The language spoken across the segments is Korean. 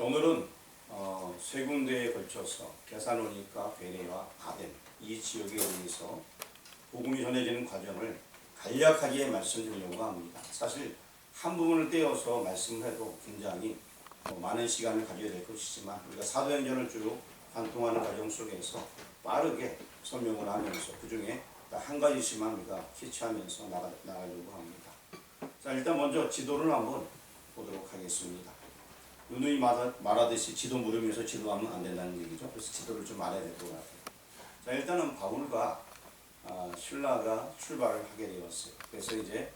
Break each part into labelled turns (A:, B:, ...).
A: 오늘은 세 군데에 걸쳐서 데살로니가, 베레와 아덴 이 지역에 의해서 복음이 전해지는 과정을 간략하게 말씀드리려고 합니다. 사실 한 부분을 떼어서 말씀을 해도 굉장히 많은 시간을 가져야 될 것이지만 우리가 사도행전을 쭉 관통하는 과정 속에서 빠르게 설명을 하면서 그 중에 한 가지씩만 우리가 캐치하면서 나가려고 합니다. 자, 일단 먼저 지도를 한번 보도록 하겠습니다. 누누이 말하듯이 지도 모르면서 지도하면 안 된다는 얘기죠. 그래서 지도를 좀 알아야 될 것 같아요. 자, 일단은 바울과 실라가 출발을 하게 되었어요. 그래서 이제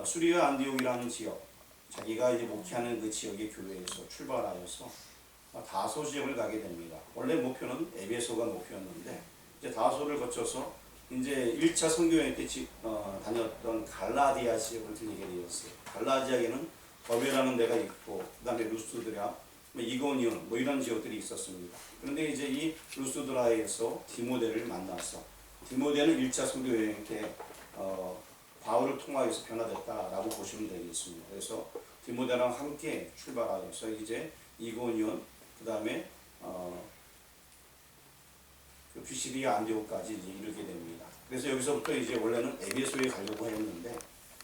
A: 수리아 안디옥이라는 지역, 자기가 이제 목회하는 그 지역의 교회에서 출발하여서 다소 지역을 가게 됩니다. 원래 목표는 에베소가 목표였는데 이제 다소를 거쳐서 이제 1차 선교여행 때 다녔던 갈라디아 지역을 들리게 되었어요. 갈라디아에는 더베라는 데가 있고 그다음에 루스드라, 이고니온 이런 지역들이 있었습니다. 그런데 이제 이 루스드라에서 디모데를 만나서 디모데는 1차 선교여행 때 바울을 통하여서 변화됐다라고 보시면 되겠습니다. 그래서 디모데랑 함께 출발하여서 이제 이고니온 그다음에 그 피시디아 안디옥까지 이제 이르게 됩니다. 그래서 여기서부터 이제 원래는 에베소에 가려고 했는데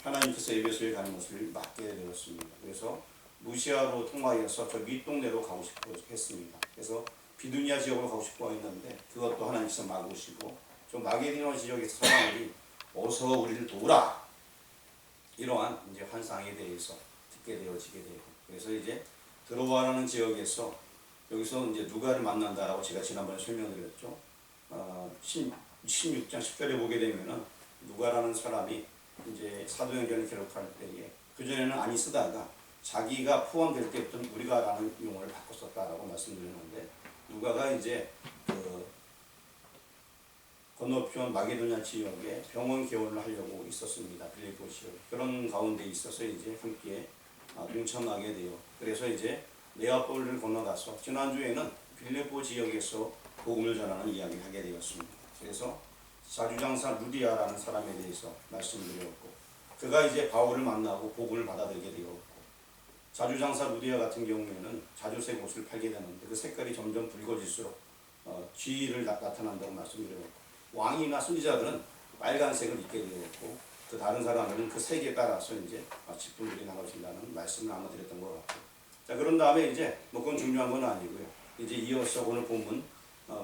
A: 하나님께서 에베소에 가는 것을 막게 되었습니다. 그래서 무시아로 통하여서 저 밑동네로 가고 싶어 했습니다. 그래서 비두니아 지역으로 가고 싶어 했는데 그것도 하나님께서 막으시고 좀 마게도냐 지역의 사람들이 어서 우리를 도우라 이러한 이제 환상에 대해서 듣게 되어지게 되고 그래서 이제 드로아라는 지역에서 여기서 이제 누가를 만난다라고 제가 지난번에 설명드렸죠. 16장 10절에 보게 되면은 누가라는 사람이 이제 사도행전을 기록할 때에 그전에는 아니 쓰다가 자기가 포함될 때부터 우리가라는 용어를 바꿨었다라고 말씀드렸는데 누가가 이제 그 건너편 마게도냐 지역에 병원 개원을 하려고 있었습니다. 빌립보 지역 그런 가운데 있어서 이제 함께 동참하게 돼요. 그래서 이제 네아폴리를 건너가서 지난주에는 빌립보 지역에서 복음을 전하는 이야기를 하게 되었습니다. 그래서 자주장사 루디아라는 사람에 대해서 말씀드렸고 그가 이제 바울을 만나고 복음을 받아들이게 되었고 자주장사 루디아 같은 경우에는 자주색 옷을 팔게 되는데 그 색깔이 점점 붉어질수록 쥐를 나타난다고 말씀드렸고 왕이나 순지자들은 빨간색을 입게 되었고 그 다른 사람들은 그 색에 따라서 이제 직분들이 나눠진다는 말씀을 아마 드렸던 것 같아요. 자, 그런 다음에 이제 그건 중요한 건 아니고요. 이제 이어서 오늘 본문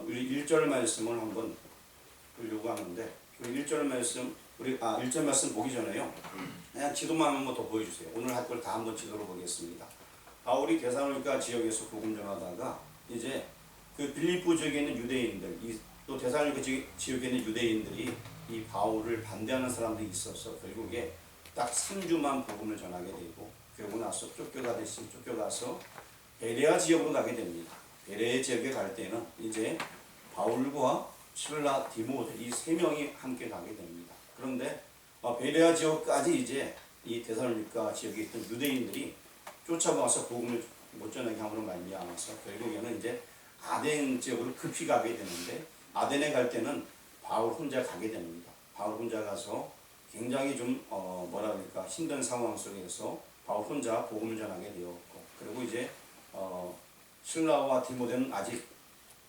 A: 우리 1절 말씀을 한번 보려고 하는데 1절 말씀 우리 1절 말씀 보기 전에요. 그냥 지도만 한번 더 보여주세요. 오늘 할 걸 다 한번 지도로 보겠습니다. 바울이 데살로니가 지역에서 복음 전하다가 이제 그 빌립보 지역에 있는 유대인들 또 데살로니가 지역에 있는 유대인들이 이 바울을 반대하는 사람들이 있어서 결국에 딱 3주만 복음을 전하게 되고 그러고 나서 쫓겨가서 베레아 지역으로 가게 됩니다. 베레아 지역에 갈 때는 이제 바울과 실라, 디모데 이 세 명이 함께 가게 됩니다. 그런데 베레아 지역까지 이제 이 데살로니가 지역에 있던 유대인들이 쫓아와서 복음을 못 전하게 함으로 말미암아서 결국에는 이제 아덴 지역으로 급히 가게 되는데 아덴에 갈 때는 바울 혼자 가게 됩니다. 바울 혼자 가서 굉장히 좀 힘든 상황 속에서 바울 혼자 복음을 전하게 되었고 그리고 이제 실라와 디모데는 아직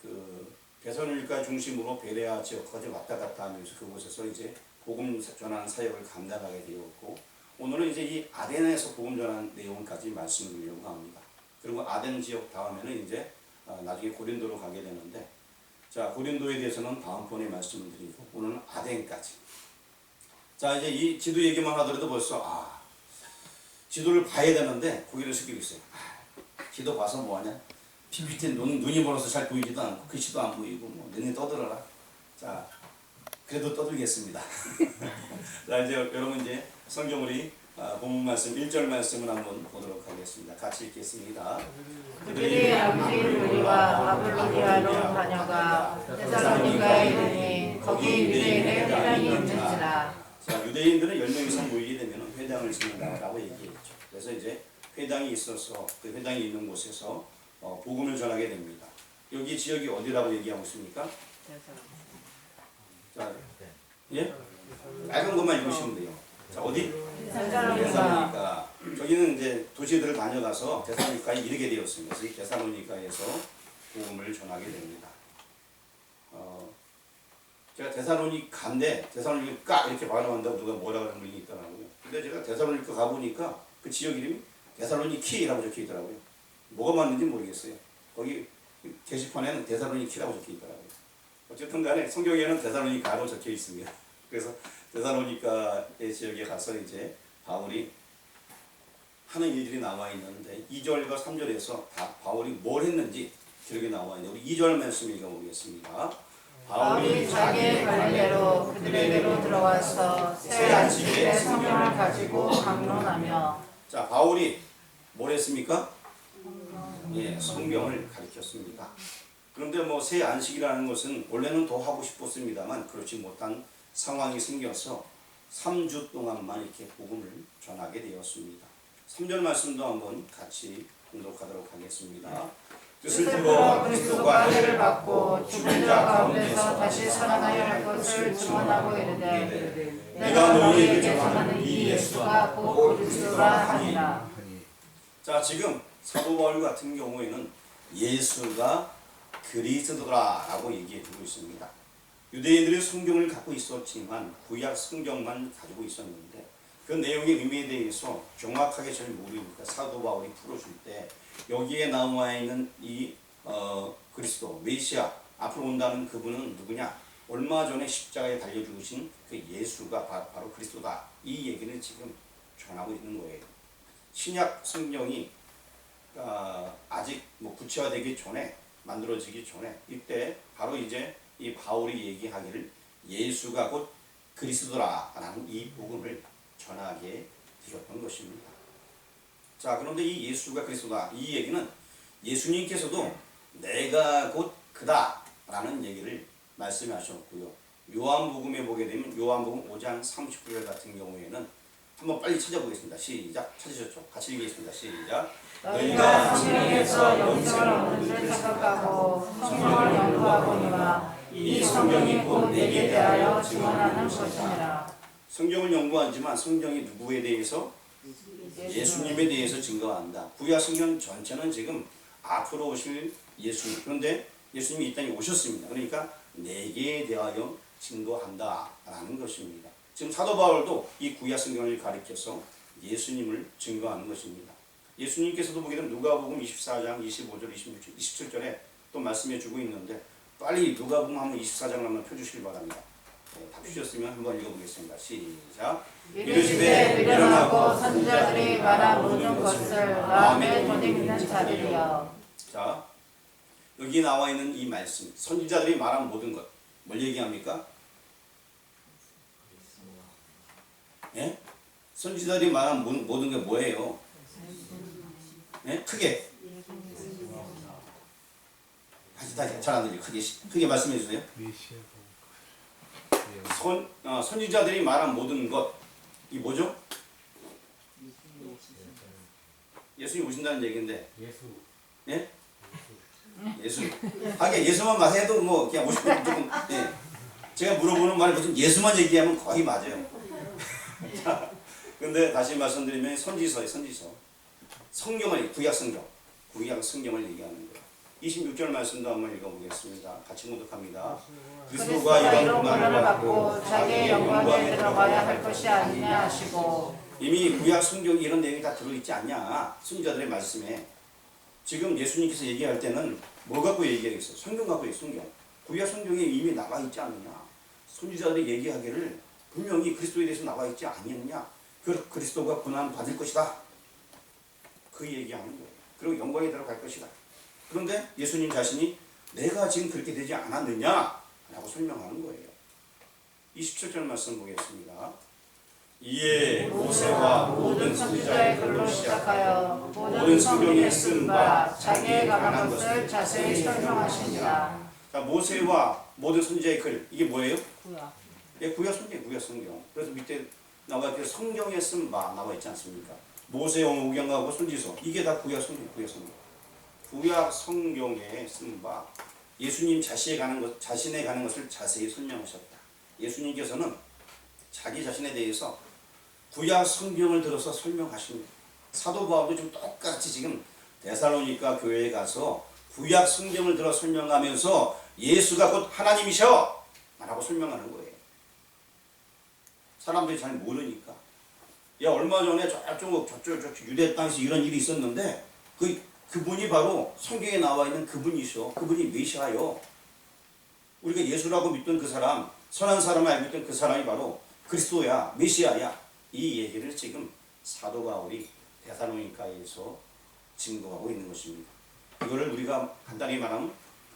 A: 그 데살로니가 중심으로 베레아 지역까지 왔다 갔다 하면서 그곳에서 이제 복음 전하는 사역을 감당하게 되었고 오늘은 이제 이 아덴에서 복음 전하는 내용까지 말씀드리려고 합니다. 그리고 아덴 지역 다음에는 이제 나중에 고린도로 가게 되는데 자 고린도에 대해서는 다음번에 말씀을 드리고 오늘은 아덴까지 자 이제 이 지도 얘기만 하더라도 벌써 지도를 봐야 되는데 고개를 숙이고 있어요. 지도 봐서 뭐하냐? PPT 눈이 멀어서 잘 보이지도 않고 글씨도 안 보이고 눈이 떠들어라. 자 그래도 떠들겠습니다. 자 이제 여러분 이제 성경 우리 본문 말씀 1절 말씀을 한번 보도록 하겠습니다. 같이 읽겠습니다.
B: 그들이 아버지인 우리와 아볼로디아로 다녀가 데살로니가에 이르니 거기 유대인의 회당이 있는지라.
A: 자 유대인들은 10명 이상 모이게 되면 회당을 짓는다라고 얘기했죠. 그래서 이제 회당이 있어서 그 회당이 있는 곳에서 복음을 전하게 됩니다. 여기 지역이 어디라고 얘기하고 있습니까? 자, 예? 빨간 것만 읽으시면 돼요. 자, 어디?
B: 데살로니가.
A: 저기는 이제 도시들을 다녀가서 데살로니가에 이르게 되었습니다. 그래서 이 데살로니가에서 복음을 전하게 됩니다. 제가 데살로니가인데 데살로니가 이렇게 발음한다고 누가 뭐라 그러는 분이 있더라고요. 근데 제가 데살로니가 가보니까 그 지역 이름이 데살로니키라고 적혀 있더라고요. 뭐가 맞는지 모르겠어요. 거기 게시판에는 데살로니키라고 적혀 있더라고요. 어쨌든 간에 성경에는 데살로니가로 적혀 있습니다. 그래서 데살로니가의 지역에 가서 이제 바울이 하는 일들이 나와 있는데 2절과 3절에서 다 바울이 뭘 했는지 기록에 나와 있는데 우리 2절 말씀 읽어보겠습니다.
B: 바울이 자기의 관례대로 그들에게로 들어와서 새 안식일에 성경을 가지고 강론하며.
A: 자, 바울이 뭘 했습니까? 예, 성경을 가르쳤습니다. 그런데 뭐 새 안식이라는 것은 원래는 더 하고 싶었습니다만 그렇지 못한 상황이 생겨서 3주 동안만 이렇게 복음을 전하게 되었습니다. 3절 말씀도 한번 같이 공독하도록 하겠습니다.
B: 뜻을 들어 그리스도가 해를 받고 죽은 자 가운데서 다시 살아나야 할 것을 증언하고 이르되 내가 너희에게 전하는 이 예수가 곧 그리스도라 하니라.
A: 자, 지금 사도 바울 같은 경우에는 예수가 그리스도라라고 얘기해주고 있습니다. 유대인들이 성경을 갖고 있었지만 구약 성경만 가지고 있었는데 그 내용의 의미에 대해서 정확하게 잘 모르니까 사도 바울이 풀어줄 때 여기에 나와 있는 이 그리스도 메시아 앞으로 온다는 그분은 누구냐? 얼마 전에 십자가에 달려 죽으신 그 예수가 바로 그리스도다. 이 얘기는 지금 전하고 있는 거예요. 신약 성경이 아직 뭐 구체화되기 전에 만들어지기 전에 이때 바로 이제 이 바울이 얘기하기를 예수가 곧 그리스도라라는 이 복음을 전하게 되었던 것입니다. 자, 그런데 이 예수가 그리스도다 이 얘기는 예수님께서도 내가 곧 그다라는 얘기를 말씀하셨고요. 요한복음에 보게 되면 요한복음 5장 39절 같은 경우에는 한번 빨리 찾아보겠습니다. 시작. 찾으셨죠? 같이 읽겠습니다. 시작.
B: 너희가 성령에서 영생을 얻는 줄 생각하고 성령을 연구하거니와 이 성경이 곧 내게 대하여 증언하는 것이니라.
A: 성경을 연구하지만 성경이 누구에 대해서? 예수님에 대해서 증거한다. 구약 성경 전체는 지금 앞으로 오실 예수님. 그런데 예수님이 이 땅에 오셨습니다. 그러니까 내게 대하여 증거한다라는 것입니다. 지금 사도 바울도 이 구약 성경을 가리켜서 예수님을 증거하는 것입니다. 예수님께서도 보게 되면 누가복음 24장 25절 26절 27절에 또 말씀해 주고 있는데 빨리 누가복음 한번 24장을 한번 펴주시길 바랍니다. 다 펴주셨으면 한번 읽어보겠습니다. 시작.
B: 이르시되 미련하고 선지자들이 말한 모든 것을 마음에 덧입는 자들이여.
A: 자, 여기 나와 있는 이 말씀 선지자들이 말한 모든 것 뭘 얘기합니까? 예? 선지자들이 말한 모든 게 뭐예요? 예? 크게 다시 잘 안 들려. 크게 말씀해 주세요. 선지자들이 말한 모든 것 이 뭐죠? 예수님 오신다는 얘기인데 예? 예수. 하긴 예수만 말해도 뭐 그냥 50분 조금 예. 제가 물어보는 말이 무슨 예수만 얘기하면 거의 맞아요. 자, 근데 다시 말씀드리면 선지서예요. 선지서. 성경을 구약 성경을 얘기하는 거예요. 26절 말씀도 한번 읽어보겠습니다. 같이 묵독합니다.
B: 그리스도가 이런 고난을 받고 자기의 영광에 들어가야 할 것이 아니냐 하시고.
A: 이미 구약 성경에 이런 내용이 다 들어있지 않냐? 선지자들의 말씀에. 지금 예수님께서 얘기할 때는 뭐 갖고 얘기하겠어요? 성경 갖고 얘기해요. 성경. 구약 성경에 이미 나와 있지 않느냐? 선지자들이 얘기하기를 분명히 그리스도에 대해서 나와 있지 않느냐? 그리스도가 고난 받을 것이다. 그 얘기하는 거예요. 그리고 영광에 들어갈 것이다. 그런데 예수님 자신이 내가 지금 그렇게 되지 않았느냐? 라고 설명하는 거예요. 27절 말씀 보겠습니다. 이에 모세와 모든 선지자의 글로 시작하여 모든 성경에 쓴 바 자기에 관한 것을 자세히 설명하시니라. 자, 모세와 모든 선지자의 글 이게 뭐예요?
B: 구약.
A: 예, 구약 성경. 그래서 밑에 나와 있게 성경에 쓴 바 나와 있지 않습니까? 모세형 우경하고 선지서 이게 다 구약 성경. 구약 성경에 쓴 바 예수님 자신에 관한 것을 자세히 설명하셨다. 예수님께서는 자기 자신에 대해서 구약 성경을 들어서 설명하신 사도 바울도 지금 똑같이 지금 데살로니가 교회에 가서 구약 성경을 들어 설명하면서 예수가 곧 하나님이셔 라고 설명하는 거예요. 사람들이 잘 모르니까. 야, 얼마 전에 저쪽 유대 땅에서 이런 일이 있었는데 그분이 바로 성경에 나와 있는 그분이셔. 그분이 메시아요. 우리가 예수라고 믿던 그 사람, 선한 사람을 알고 있던 그 사람이 바로 그리스도야, 메시아야. 이 얘기를 지금 사도 바울이 데살로니가에서 증거하고 있는 것입니다. 이거를 우리가 간단히 말하면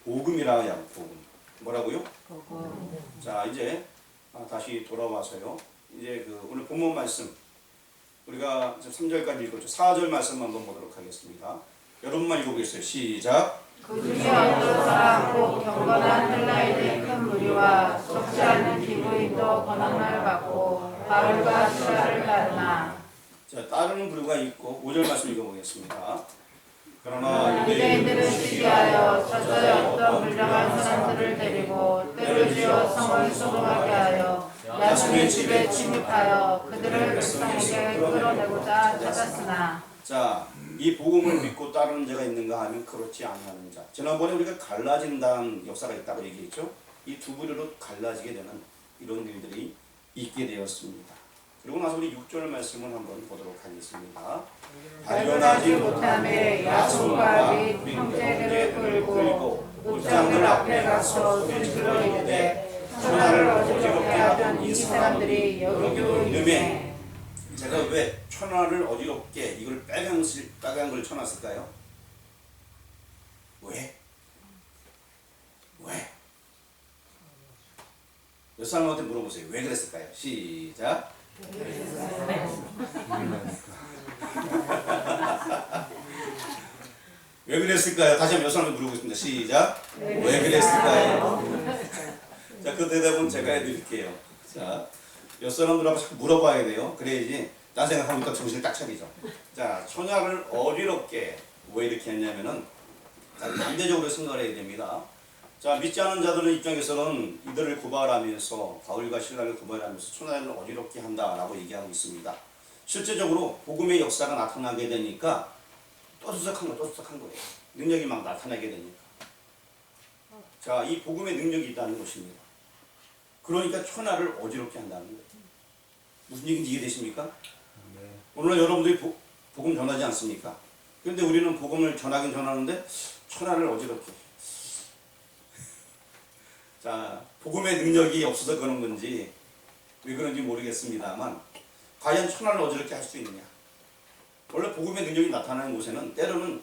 A: 복음이라 해요. 복음. 뭐라고요?
B: 복음.
A: 자, 이제 다시 돌아와서요. 이제 오늘 본문 말씀 우리가 3절까지 읽었죠. 4절 말씀 한번 보도록 하겠습니다. 여러분만 읽어보겠어요. 시작.
B: 그 중에 어떤 사람 곧 경건한 헬라인의 큰 무리와 적지 않은 기부인도 권한을 받고 바울과 시라를 따르나.
A: 자, 따르는 부류가 있고 5절 말씀 읽어보겠습니다. 그러나
B: 유대인들은 시기하여 저절에 어떤 불량한 사람들을 데리고 때를 지어 성을 소동하게 하여 야손의 집에 침입하여 그들을 백성에게 끌어내고자 찾았으나.
A: 자, 이 복음을 믿고 따르는 자가 있는가 하면 그렇지 아니하는 자. 지난번에 우리가 갈라진다는 역사가 있다고 얘기했죠. 이 두 부류로 갈라지게 되는 이런 일들이 있게 되었습니다. 그리고 나서 우리 6절 말씀을 한번 보도록 하겠습니다.
B: 발견하지 못함에 야손과 및 형제들을 끌고 목장들 앞에 가서 소리질러 이르되 천하를 어지럽게 하던 이 사람들이 여기도 있네.
A: 제가 왜 천하를 어지럽게 이걸 빨간 걸 쳐놨을까요? 왜? 몇 사람한테 물어보세요. 왜 그랬을까요? 시작. 왜 그랬을까요? 다시 한번 몇 사람한테 물어보겠습니다. 시작. 왜 그랬을까요? 자, 그 대답은 제가 해드릴게요. 자, 몇 사람들하고 자꾸 물어봐야 돼요. 그래야지 딴 생각하니까 정신을 딱 차리죠. 자, 천하를 어지럽게 왜 이렇게 했냐면은 반대적으로 생각을 해야 됩니다. 자, 믿지 않은 자들의 입장에서는 이들을 고발하면서 바울과 실라를 고발하면서 천하를 어지럽게 한다라고 얘기하고 있습니다. 실제적으로 복음의 역사가 나타나게 되니까 떠들썩한 거예요. 능력이 막 나타나게 되니까. 자, 이 복음의 능력이 있다는 것입니다. 그러니까 천하를 어지럽게 한다는 거예요. 무슨 얘기인지 이해되십니까? 네. 오늘 여러분들이 복음 전하지 않습니까? 그런데 우리는 복음을 전하긴 전하는데 천하를 어지럽게. 자, 복음의 능력이 없어서 그런 건지 왜 그런지 모르겠습니다만 과연 천하를 어지럽게 할 수 있느냐? 원래 복음의 능력이 나타나는 곳에는 때로는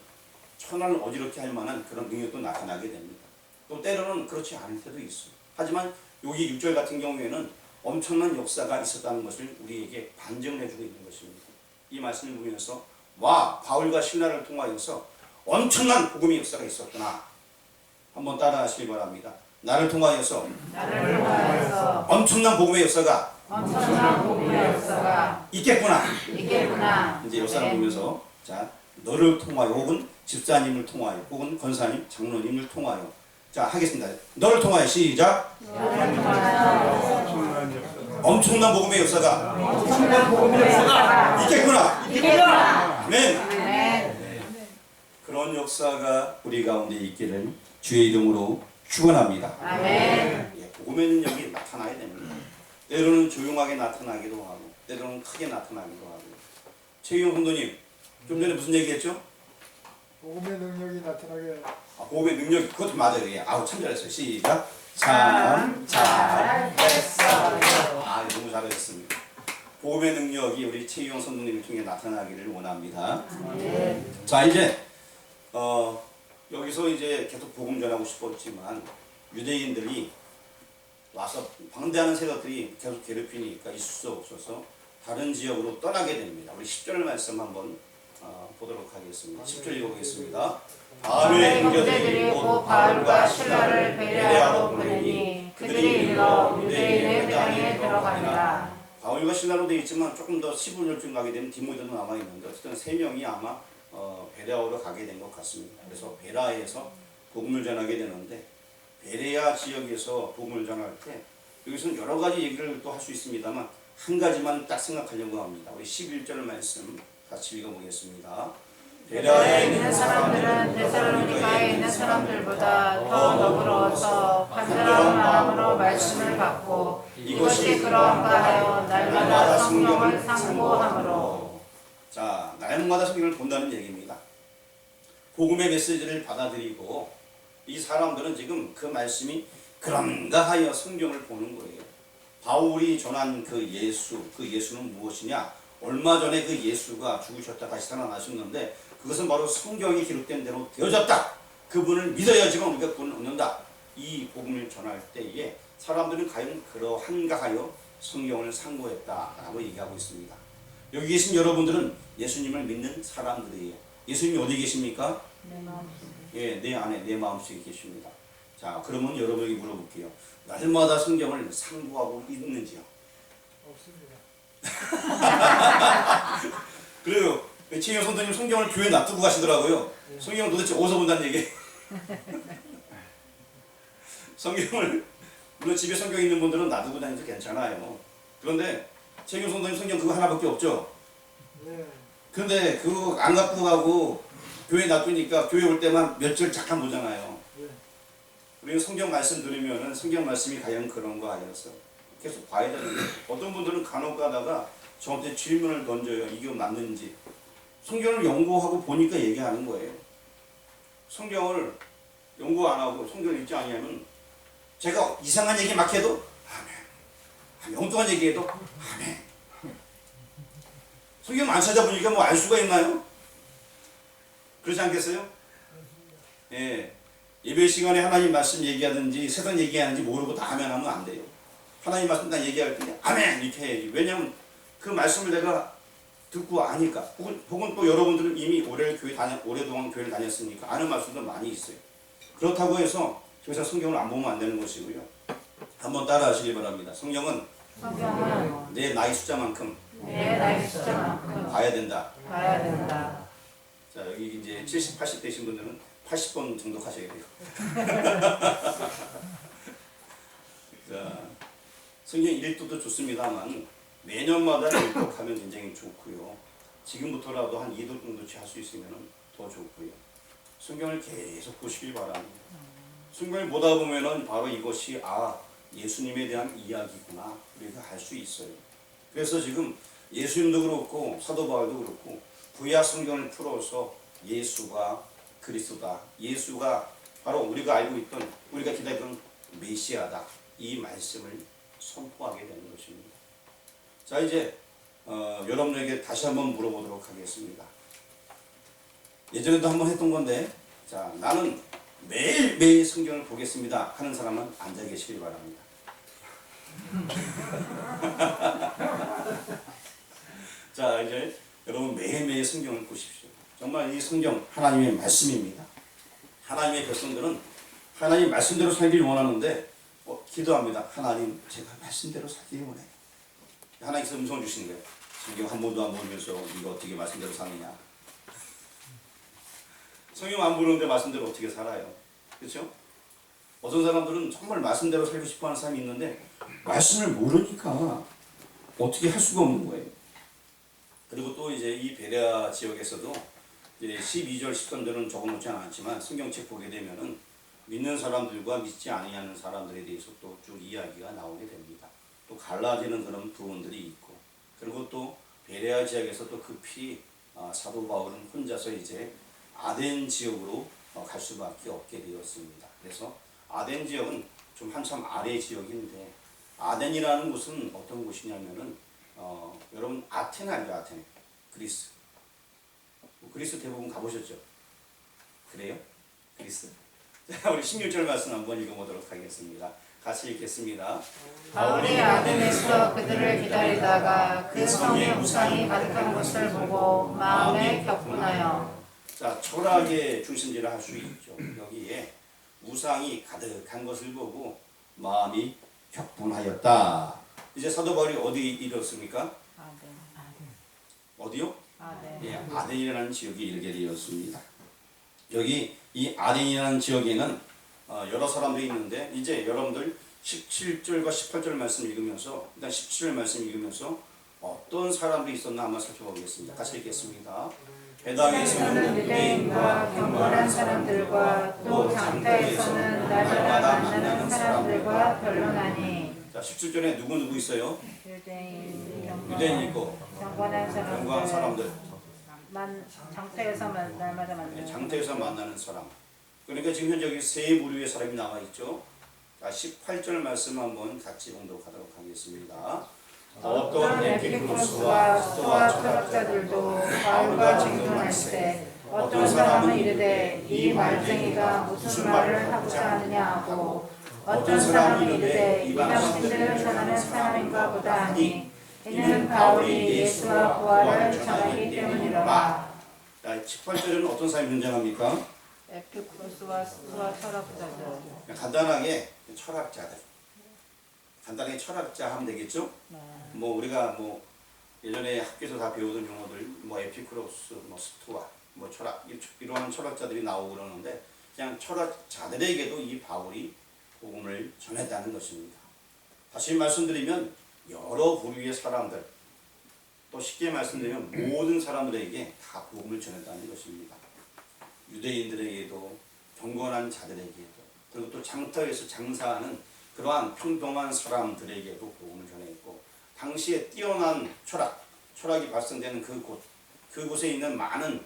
A: 천하를 어지럽게 할 만한 그런 능력도 나타나게 됩니다. 또 때로는 그렇지 않을 때도 있어요. 하지만 여기 6절 같은 경우에는 엄청난 역사가 있었다는 것을 우리에게 반증을 해주고 있는 것입니다. 이 말씀을 보면서 바울과 신라를 통하여서 엄청난 복음의 역사가 있었구나. 한번 따라 하시기 바랍니다. 나를 통하여서 엄청난 복음의 역사가 있겠구나. 이제 역사를 보면서 자, 너를 통하여 혹은 집사님을 통하여 혹은 권사님, 장로님을 통하여 자, 하겠습니다. 너를 통하여 시작. 엄청난 복음의 역사가 있겠구나. 아멘. 그런 역사가 우리 가운데 있기를 주의 이름으로 축원합니다.
B: 아멘.
A: 예, 복음의 능력이 나타나야 됩니다. 때로는 조용하게 나타나기도 하고 때로는 크게 나타나기도 하고. 최희용 선도님 좀 전에 무슨 얘기했죠?
C: 복음의 능력이 나타나게.
A: 복음의 능력이 그것도 맞아요. 예. 참 잘했어요. 시작. 참 잘했어요. 너무 잘했습니다. 복음의 능력이 우리 최희용 선도님을 통해 나타나기를 원합니다. 자, 이제 여기서 이제 계속 복음 전하고 싶었지만 유대인들이 와서 방대하는 세력들이 계속 괴롭히니까 있을 수 없어서 다른 지역으로 떠나게 됩니다. 우리 10절 말씀 한번 보도록 하겠습니다. 10절 읽어보겠습니다. 바울의 형제들이 곧 바울과 실라를 베레아로 보내니 그들이 일러 유대인의 회당에 들어가니라. 바울과 실라로 되어 있지만 조금 더 15절쯤 가게 되면 디모데도 남아있는데 어쨌든 3명이 아마 베레아로 가게 된 것 같습니다. 그래서 베레아에서 복음을 전하게 되는데 베레아 지역에서 복음을 전할 때 여기서는 여러 가지 얘기를 또 할 수 있습니다만 한 가지만 딱 생각하려고 합니다. 우리 11절 말씀 같이 읽어보겠습니다.
B: 베레아에 있는 사람들은 데살로니가에 있는 사람들보다 더 너그러워서 간절한 마음으로 말씀을 받고 이것이 그러한가 하여 날마다 성경을 상고함으로.
A: 자, 날마다 성경을 본다는 얘기입니다. 복음의 메시지를 받아들이고 이 사람들은 지금 그 말씀이 그런가 하여 성경을 보는 거예요. 바울이 전한 그 예수는 무엇이냐? 얼마 전에 그 예수가 죽으셨다 다시 살아나셨는데 그것은 바로 성경에 기록된 대로 되어졌다. 그분을 믿어야지만 우리가 구원을 얻는다. 이 복음을 전할 때에 사람들은 과연 그러한가 하여 성경을 상고했다라고 얘기하고 있습니다. 여기 계신 여러분들은 예수님을 믿는 사람들이에요. 예수님이 어디 계십니까?
B: 내 마음속에.
A: 예, 내 안에 내 마음속에 계십니다. 자, 그러면 여러분에게 물어볼게요. 날마다 성경을 상고하고 있는지요?
C: 없습니다.
A: 그래요. 최영 선생님 성경을 교회에 놔두고 가시더라고요. 성경을 도대체 어디서 본다는 얘기? 성경을 물론 집에 성경 있는 분들은 놔두고 다니도 괜찮아요. 그런데 최영 선생님 성경 그거 하나밖에 없죠.
C: 네.
A: 그런데 그거 안 갖고 가고 교회에 놔두니까 교회 올 때만 몇 절 잠깐 보잖아요.
C: 네.
A: 우리가 성경 말씀 들으면은 성경 말씀이 과연 그런가 하여서 계속 봐야 되는 거예요. 어떤 분들은 간혹 가다가 저한테 질문을 던져요. 이게 맞는지. 성경을 연구하고 보니까 얘기하는 거예요. 성경을 연구 안 하고 성경을 읽지 않으면 제가 이상한 얘기 막 해도 아멘. 엉뚱한 얘기해도 아멘. 성경 안 찾아보니까 뭐 알 수가 있나요? 그렇지 않겠어요? 예. 예배 시간에 하나님 말씀 얘기하든지 세상 얘기하는지 모르고 다 아멘 하면 안 돼요. 하나님 말씀 딱 얘기할 때 아멘 이렇게 해야지. 왜냐하면 그 말씀을 내가 듣고 아니까. 혹은 또 여러분들은 이미 오랫동안 교회를 다녔으니까 아는 말씀도 많이 있어요. 그렇다고 해서 저기서 성경을 안 보면 안 되는 것이고요. 한번 따라 하시기 바랍니다. 성경은 내 나이 숫자만큼
B: 내 나이 숫자만큼
A: 봐야 된다.
B: 봐야 된다.
A: 자, 여기 이제 70, 80대신 분들은 80번 정도 가셔야 돼요. 자, 성경 읽기도 좋습니다만 매년마다 읽독하면 굉장히 좋고요. 지금부터라도 한 2도 정도치 할 수 있으면 더 좋고요. 성경을 계속 보시길 바랍니다. 성경을 보다 보면은 바로 이것이 예수님에 대한 이야기구나 우리가 알 수 있어요. 그래서 지금 예수님도 그렇고 사도 바울도 그렇고 구약 성경을 풀어서 예수가 그리스도다. 예수가 바로 우리가 알고 있던 우리가 기다리던 메시아다. 이 말씀을 선포하게 되는 것입니다. 자, 이제 여러분에게 다시 한번 물어보도록 하겠습니다. 예전에도 한번 했던 건데, 자, 나는 매일매일 성경을 보겠습니다 하는 사람은 앉아 계시길 바랍니다. 자, 이제 여러분 매일매일 성경을 보십시오. 정말 이 성경 하나님의 말씀입니다. 하나님의 백성들은 하나님 말씀대로 살길 원하는데 기도합니다. 하나님, 제가 말씀대로 살길 원해. 하나님께서 음성을 주시는 거예요. 성경 한 번도 안 보면서 네가 어떻게 말씀대로 사느냐. 성경 안 보는데 말씀대로 어떻게 살아요? 그렇죠? 어떤 사람들은 정말 말씀대로 살고 싶어하는 사람이 있는데 말씀을 모르니까 어떻게 할 수가 없는 거예요. 그리고 또 이제 이 베레아 지역에서도 이제 12절, 13절은 적어놓지 않았지만 성경책 보게 되면은 믿는 사람들과 믿지 아니하는 사람들에 대해서 또 쭉 이야기가 나오게 됩니다. 또 갈라지는 그런 부분들이 있고, 그리고 또 베레아 지역에서 또 급히 사도 바울은 혼자서 이제 아덴 지역으로 갈 수밖에 없게 되었습니다. 그래서 아덴 지역은 좀 한참 아래 지역인데, 아덴이라는 곳은 어떤 곳이냐면은 여러분 아테네 알죠? 아테네, 그리스. 그리스 대부분 가보셨죠? 그래요? 그리스? 자, 우리 16절 말씀 한번 읽어보도록 하겠습니다. 같이 읽겠습니다.
B: 바울이 아덴에서 그들을 기다리다가 그 성에 우상이 가득한 것을 보고 마음에 격분하여.
A: 자, 철학의 중심지를 할 수 있죠. 여기에 우상이 가득한 것을 보고 마음이 격분하였다. 이제 사도 바울이 어디 이르렀습니까? 어디요? 예, 아덴이라는 지역에 이르게 되었습니다. 여기 이 아덴이라는 지역에는 여러 사람들이 있는데, 이제 여러분들 17절과 18절 말씀 읽으면서, 일단 17절 말씀 읽으면서 어떤 사람들이 있었나 한번 살펴보겠습니다. 같이 읽겠습니다.
B: 세상에서는
A: 배당에서는
B: 유대인과 경건한 사람들과 또 장터에서는 날마다 만나는 사람들과 변론하니.
A: 자, 17절에 누구 있어요?
B: 유대인,
A: 유대인 있고
B: 경건한
A: 경건한 사람들,
B: 장터에서 날마다 만나는
A: 장터에서 만나는 사람. 그러니까 지금 현재 여기 세 부류의 사람이 나와 있죠. 자, 18절 말씀 한번 같이 봉독하도록 하겠습니다.
B: 어떤 에피쿠로스와 스토아 철학자들도 바울과 증언할 때 어떤 사람은 이르되 이 말쟁이가 무슨 말을 하고자 하느냐 하고 어떤 사람은 이르되 이방 신들을 전하는 사람인가 보다 하니 이는 바울이 예수와 부활을 전하기 때문이로라.
A: 자, 18절에는 어떤 사람이 등장합니까?
B: 에피쿠로스와 스토아 철학자들.
A: 간단하게 철학자들. 간단하게 철학자 하면 되겠죠? 뭐 우리가 뭐 예전에 학교에서 다 배우던 용어들 뭐 에피쿠로스, 뭐 스토아, 뭐 철학 이러한 철학자들이 나오고 그러는데 그냥 철학자들에게도 이 바울이 복음을 전했다는 것입니다. 다시 말씀드리면 여러 부류의 사람들, 또 쉽게 말씀드리면 모든 사람들에게 다 복음을 전했다는 것입니다. 유대인들에게도 경건한 자들에게도 그리고 또 장터에서 장사하는 그러한 평범한 사람들에게도 복음을 전했고 당시에 뛰어난 철학이 발생되는 그곳에 있는 많은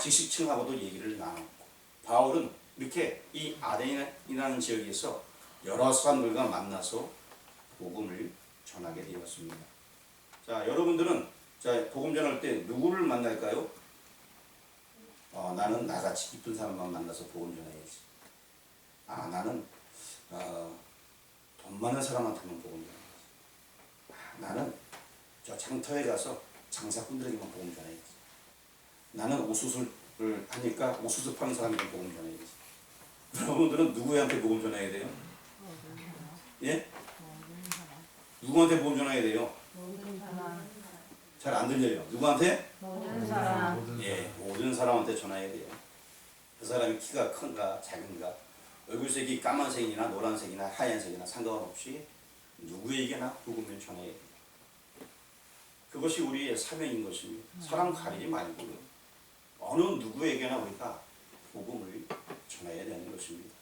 A: 지식층하고도 얘기를 나눴고 바울은 이렇게 이 아덴이라는 지역에서 여러 사람들과 만나서 복음을 전하게 되었습니다. 자, 여러분들은 자, 복음 전할 때 누구를 만날까요? 나는 나같이 기쁜 사람만 만나서 복음 전해야지. 나는 돈 많은 사람한테만 복음 전해야지. 나는 저 장터에 가서 장사꾼들에게만 복음 전해야지. 나는 옥수수를 하니까 옥수수 파는 사람에게 복음 전해야지. 여러분들은 누구한테 복음 전해야 돼요? 예? 누구한테 복음 전해야 돼요? 잘 안 들려요. 누구한테?
B: 모든 사람.
A: 예, 모든 사람한테 전해야 돼요. 그 사람이 키가 큰가 작은가 얼굴색이 까만색이나 노란색이나 하얀색이나 상관없이 누구에게나 복음을 전해야 돼요. 그것이 우리의 사명인 것입니다. 사람 가리지 말고 어느 누구에게나 우리가 복음을 전해야 되는 것입니다.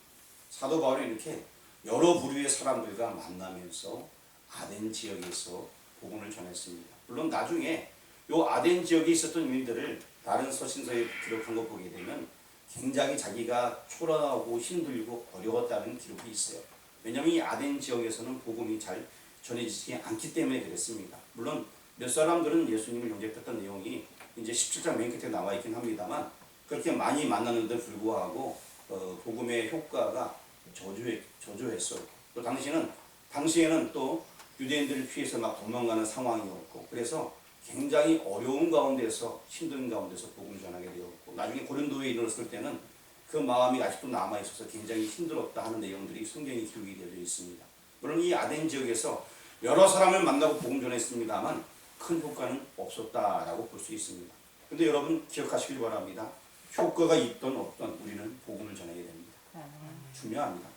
A: 사도 바울이 이렇게 여러 부류의 사람들과 만나면서 아덴 지역에서 복음을 전했습니다. 물론 나중에 이 아덴 지역에 있었던 일들을 다른 서신서에 기록한 거 보게 되면 굉장히 자기가 초라하고 힘들고 어려웠다는 기록이 있어요. 왜냐하면 이 아덴 지역에서는 복음이 잘 전해지지 않기 때문에 그랬습니다. 물론 몇 사람들은 예수님을 영접했던 내용이 이제 17장 맨 끝에 나와 있긴 합니다만 그렇게 많이 만났는데 불구하고 복음의 효과가 저조했어요. 또 당시에는 또 유대인들을 피해서 막 도망가는 상황이었고 그래서 굉장히 어려운 가운데서 힘든 가운데서 복음 전하게 되었고 나중에 고린도에 이르렀을 때는 그 마음이 아직도 남아 있어서 굉장히 힘들었다 하는 내용들이 성경에 기록이 되어 있습니다. 물론 이 아덴 지역에서 여러 사람을 만나고 복음 전했습니다만 큰 효과는 없었다라고 볼 수 있습니다. 근데 여러분 기억하시길 바랍니다. 효과가 있던 없던 우리는 복음을 전해야 됩니다. 중요합니다.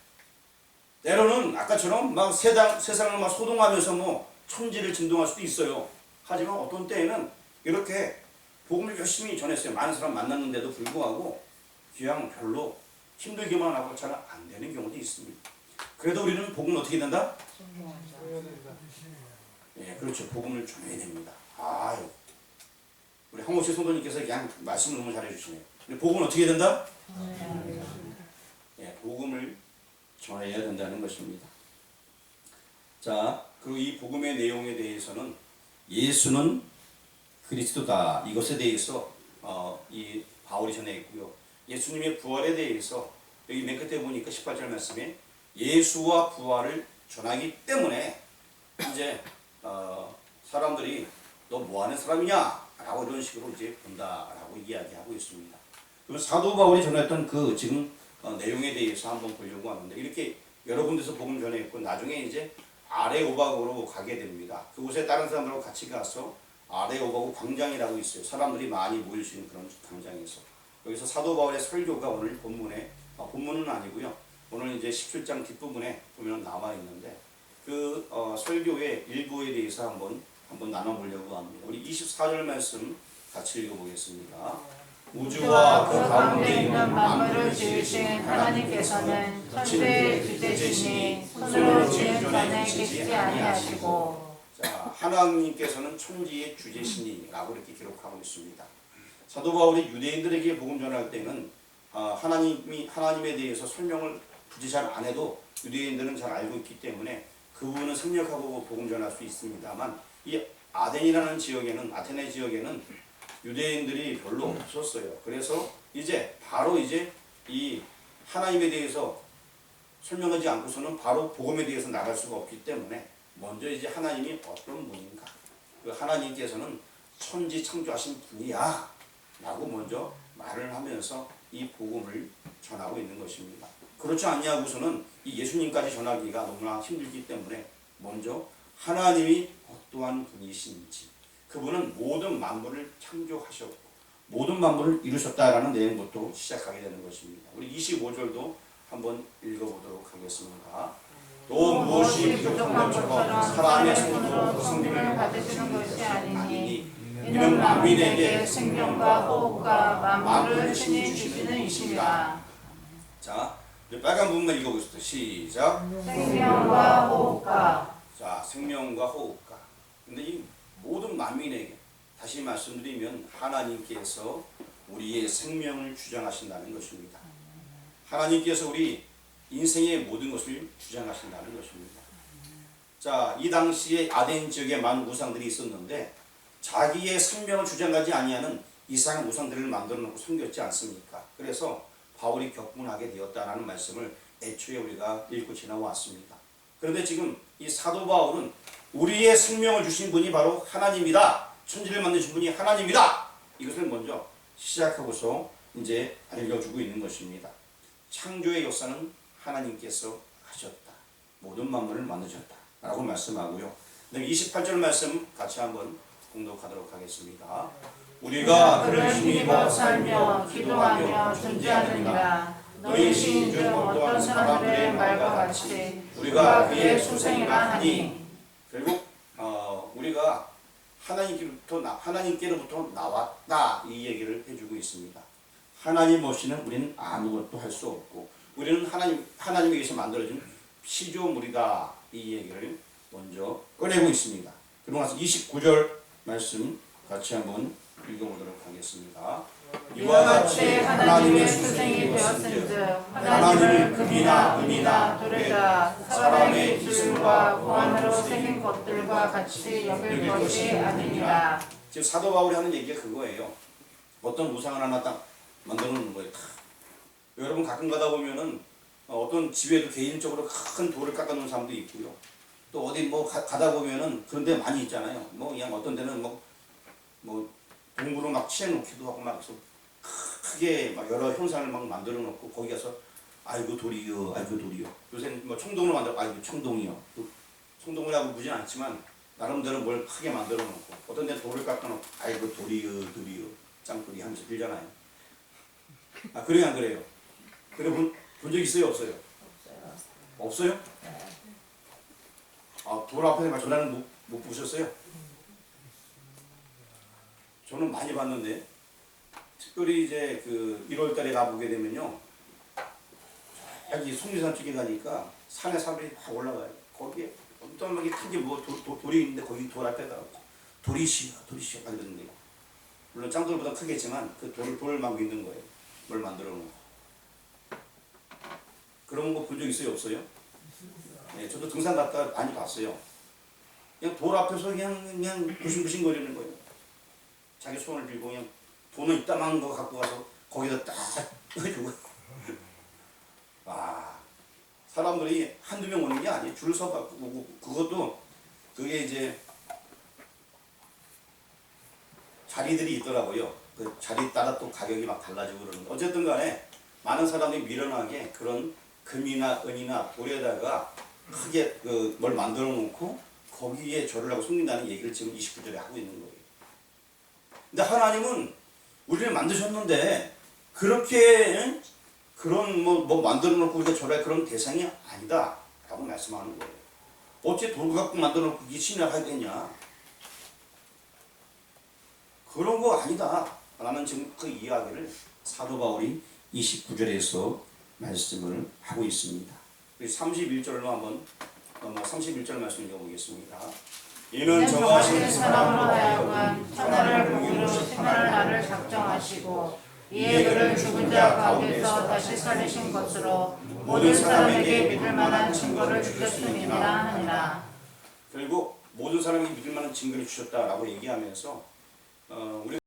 A: 때로는 아까처럼 막 세상을 막 소동하면서 뭐 천지를 진동할 수도 있어요. 하지만 어떤 때에는 이렇게 복음을 열심히 전했어요. 많은 사람 만났는데도 불구하고 그냥 별로 힘들기만 하고 잘 안 되는 경우도 있습니다. 그래도 우리는 복음을 어떻게 된다? 예, 그렇죠. 복음을 전해야 됩니다. 아유, 우리 황호씨 성도님께서 그냥 말씀을 너무 잘해주시네요. 우리 복음은 어떻게 된다? 예, 복음을 전해야 된다는 것입니다. 자, 그리고 이 복음의 내용에 대해서는 예수는 그리스도다 이것에 대해서 이 바울이 전해있고요. 예수님의 부활에 대해서 여기 맨 끝에 보니까 18절 말씀에 예수와 부활을 전하기 때문에 이제 사람들이 너 뭐하는 사람이냐 라고 이런 식으로 이제 본다라고 이야기하고 있습니다. 그리고 사도 바울이 전했던 그 지금 내용에 대해서 한번 보려고 하는데 이렇게 여러 군데서 복음 전했고 나중에 이제 아레오바고로 가게 됩니다. 그곳에 다른 사람들하고 같이 가서 아레오바고 광장이라고 있어요. 사람들이 많이 모일 수 있는 그런 광장에서 여기서 사도 바울의 설교가 오늘 본문에 본문은 아니고요. 오늘 이제 17장 뒷부분에 보면 나와 있는데 그 설교의 일부에 대해서 한번 한번 나눠보려고 합니다. 우리 24절 말씀 같이 읽어보겠습니다.
B: 우주와 그 가운데 있는 만물을 지으신 하나님께서는 천지의 주제시니 손으로 지은 자는 계시지 아니하시고.
A: 자, 하나님께서는 천지의 주제시니라고 이렇게 기록하고 있습니다. 사도 바울이 유대인들에게 복음 전할 때는 하나님에 대해서 설명을 굳이 잘 안 해도 유대인들은 잘 알고 있기 때문에 그분은 생략하고 복음 전할 수 있습니다만, 이 아덴이라는 지역에는, 아테네 지역에는 유대인들이 별로 없었어요. 그래서 바로 이 하나님에 대해서 설명하지 않고서는 바로 복음에 대해서 나갈 수가 없기 때문에 먼저 하나님이 어떤 분인가, 그 하나님께서는 천지 창조하신 분이야 라고 먼저 말을 하면서 이 복음을 전하고 있는 것입니다. 그렇지 않냐고서는 이 예수님까지 전하기가 너무나 힘들기 때문에 먼저 하나님이 어떠한 분이신지, 그분은 모든 만물을 창조하셨고 모든 만물을 이루셨다라는 내용부터 시작하게 되는 것입니다. 우리 25절도 한번 읽어보도록 하겠습니다. 또 무엇이 부족한 것처럼 사람의 손으로 성림을
B: 받으시는 것이 아니니
A: 이는 만민에게
B: 생명과 호흡과 만물을 친히 주시는 이심이라.
A: 자, 이제 빨간 부분만 읽어보겠습니다. 시작.
B: 생명과 호흡과.
A: 자, 생명과 호흡과. 근데 이 모든 만민에게, 다시 말씀드리면 하나님께서 우리의 생명을 주장하신다는 것입니다. 하나님께서 우리 인생의 모든 것을 주장하신다는 것입니다. 자, 이 당시에 아덴 지역에 많은 우상들이 있었는데 자기의 생명을 주장하지 아니하는 이상한 우상들을 만들어 놓고 섬겼지 않습니까? 그래서 바울이 격분하게 되었다는 말씀을 애초에 우리가 읽고 지나왔습니다. 그런데 지금 이 사도 바울은 우리의 생명을 주신 분이 바로 하나님이다, 천지를 만드신 분이 하나님이다, 이것을 먼저 시작하고서 이제 알려주고 있는 것입니다. 창조의 역사는 하나님께서 하셨다, 모든 만물을 만드셨다 라고 말씀하고요. 그다음에 28절 말씀 같이 한번 공독하도록 하겠습니다. 우리가 그를 힘입어 살며 기도하며 존재하느니라. 너희 시인 중 어떤 사람들의 말과 같이 우리가 그의 소생이라 하니. 결국 우리가 하나님께로부터 나왔다, 이 얘기를 해주고 있습니다. 하나님 없이는 우리는 아무것도 할 수 없고 우리는 하나님에 의해서 만들어진 피조물이다, 이 얘기를 먼저 꺼내고 있습니다. 그러고 나서 29절 말씀 같이 한번 읽어보도록 하겠습니다.
B: 이와 같이 하나님의 수생이 되었은즉 하나님을 금이나 은이나 돌에다 사람의 기술과 고안으로 새긴 것들과 같이 여길 것이 아니니라.
A: 지금 사도 바울이 하는 얘기가 그거예요. 어떤 우상을 하나 딱 만들어 놓는 거예요. 여러분 가끔 가다 보면은 어떤 집에도 개인적으로 큰 돌을 깎아 놓은 사람도 있고요. 또 어디 가다 보면은 그런 데 많이 있잖아요. 그냥 어떤 데는 동굴을 막 치해 놓기도 하고 막 크게 막 여러 형상을 막 만들어 놓고 거기 가서 아이고 돌이요, 아이고 돌이요. 요새는 청동으로 만들어, 아이고 청동이요. 청동이라고 보진 않지만 나름대로 뭘 크게 만들어 놓고 어떤 데 돌을 깎아 놓고 아이고 돌이요, 돌이요, 짱돌이 하면서 빌잖아요. 그래요, 안 그래요? 그래 본 적 있어요, 없어요? 없어요? 돌 앞에서 전화는 못 보셨어요? 저는 많이 봤는데, 특별히 이제 1월 달에 가보게 되면요, 여기 속리산 쪽에 가니까 산에 사람들이 다 올라가요. 거기에 엄청나게 큰 게 돌이 있는데 거기 돌 앞에다 돌이시여 막 이러는데요. 물론 짱돌보다 크겠지만 그 돌을 막 있는 거예요. 뭘 만들어 놓고. 그런 거 본 적 있어요, 없어요? 네, 저도 등산 갔다 많이 봤어요. 그냥 돌 앞에서 그냥 부싱부싱 거리는 거예요. 자기 손을 들고 그냥 돈은 이따만한 거 갖고 가서 거기다 딱 해주고. 사람들이 한두 명 오는 게 아니에요. 줄 서갖고 오고, 그것도 그게 이제 자리들이 있더라고요. 그 자리 따라 또 가격이 막 달라지고 그러는 거. 어쨌든 간에 많은 사람들이 미련하게 그런 금이나 은이나 돌에다가 크게 뭘 만들어 놓고 거기에 절을 하고 숨긴다는 얘기를 지금 29절에 하고 있는 거예요. 근데 하나님은 우리를 만드셨는데 그렇게 그런 만들어 놓고 우리가 절할 그런 대상이 아니다 라고 말씀하는 거예요. 어째 돌 갖고 만들어 놓고 이게 신을 하겠냐? 그런 거 아니다 라는 지금 그 이야기를 사도 바울이 29절에서 말씀을 하고 있습니다. 31절로 한번 31절 말씀 읽어보겠습니다. 이는
B: 정하신
A: 정하신
B: 사람으로
A: 사람으로
B: 하여금 천하를 공의로 심판할 날을 작정하시고 이에 그를 죽은 자 가운데서 다시 살리신 것으로 모든 사람에게 믿을 만한 증거를 주셨음이니라 하니라.
A: 결국 모든 사람이 믿을 만한 증거를 주셨다라고 얘기하면서 우리